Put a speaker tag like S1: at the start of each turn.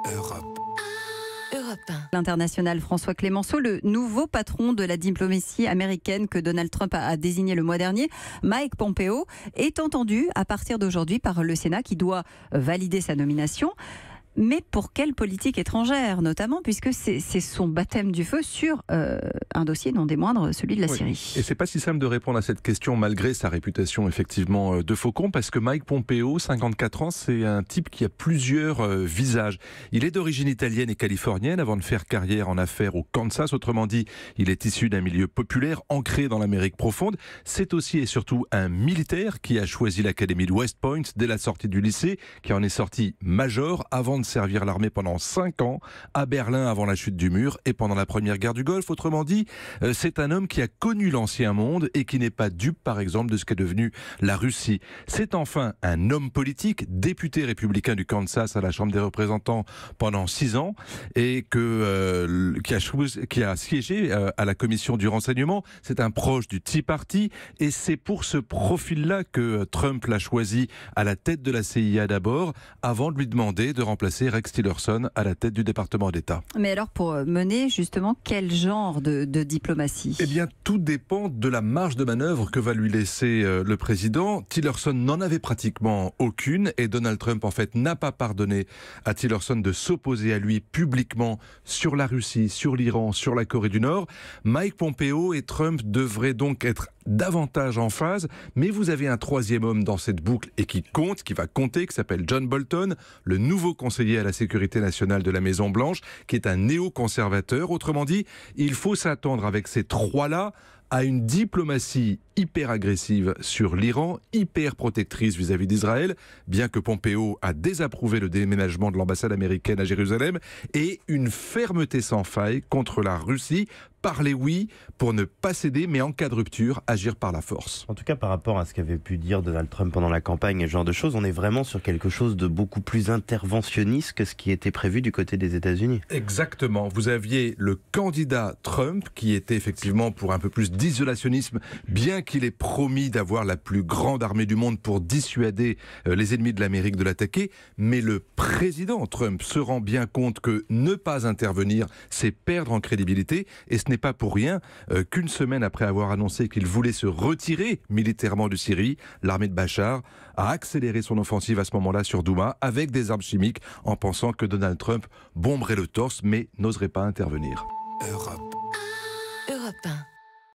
S1: Europe.
S2: L'international François Clémenceau, le nouveau patron de la diplomatie américaine que Donald Trump a désigné le mois dernier, Mike Pompeo, est entendu à partir d'aujourd'hui par le Sénat qui doit valider sa nomination. Mais pour quelle politique étrangère, notamment, puisque c'est son baptême du feu sur un dossier non des moindres, celui de la Syrie.
S3: Et c'est pas si simple de répondre à cette question malgré sa réputation effectivement de faucon, parce que Mike Pompeo, 54 ans, c'est un type qui a plusieurs visages. Il est d'origine italienne et californienne avant de faire carrière en affaires au Kansas. Autrement dit, il est issu d'un milieu populaire ancré dans l'Amérique profonde. C'est aussi et surtout un militaire qui a choisi l'académie de West Point dès la sortie du lycée, qui en est sorti major avant de servir l'armée pendant 5 ans à Berlin avant la chute du mur et pendant la première guerre du Golfe. Autrement dit, c'est un homme qui a connu l'ancien monde et qui n'est pas dupe par exemple de ce qu'est devenu la Russie. C'est enfin un homme politique, député républicain du Kansas à la Chambre des représentants pendant 6 ans et qui a siégé à la commission du renseignement. C'est un proche du Tea Party et c'est pour ce profil-là que Trump l'a choisi à la tête de la CIA d'abord, avant de lui demander de remplacer Rex Tillerson à la tête du département d'État.
S2: Mais alors, pour mener justement quel genre de diplomatie ?
S3: Eh bien, tout dépend de la marge de manœuvre que va lui laisser le président. Tillerson n'en avait pratiquement aucune et Donald Trump, en fait, n'a pas pardonné à Tillerson de s'opposer à lui publiquement sur la Russie, sur l'Iran, sur la Corée du Nord. Mike Pompeo et Trump devraient donc être davantage en phase, mais vous avez un troisième homme dans cette boucle et qui compte, qui va compter, qui s'appelle John Bolton, le nouveau conseiller à la sécurité nationale de la Maison-Blanche, qui est un néoconservateur. Autrement dit, il faut s'attendre avec ces trois-là à une diplomatie hyper agressive sur l'Iran, hyper protectrice vis-à-vis d'Israël, bien que Pompeo a désapprouvé le déménagement de l'ambassade américaine à Jérusalem, et une fermeté sans faille contre la Russie. Parler oui, pour ne pas céder, mais en cas de rupture, agir par la force.
S4: En tout cas, par rapport à ce qu'avait pu dire Donald Trump pendant la campagne et ce genre de choses, on est vraiment sur quelque chose de beaucoup plus interventionniste que ce qui était prévu du côté des États-Unis.
S3: Exactement. Vous aviez le candidat Trump, qui était effectivement pour un peu plus d'isolationnisme, bien qu'il ait promis d'avoir la plus grande armée du monde pour dissuader les ennemis de l'Amérique de l'attaquer. Mais le président Trump se rend bien compte que ne pas intervenir, c'est perdre en crédibilité. Et ce n'est pas pour rien qu'une semaine après avoir annoncé qu'il voulait se retirer militairement de Syrie, l'armée de Bachar a accéléré son offensive à ce moment-là sur Douma avec des armes chimiques en pensant que Donald Trump bomberait le torse mais n'oserait pas intervenir.
S1: Europe.
S5: Europe 1.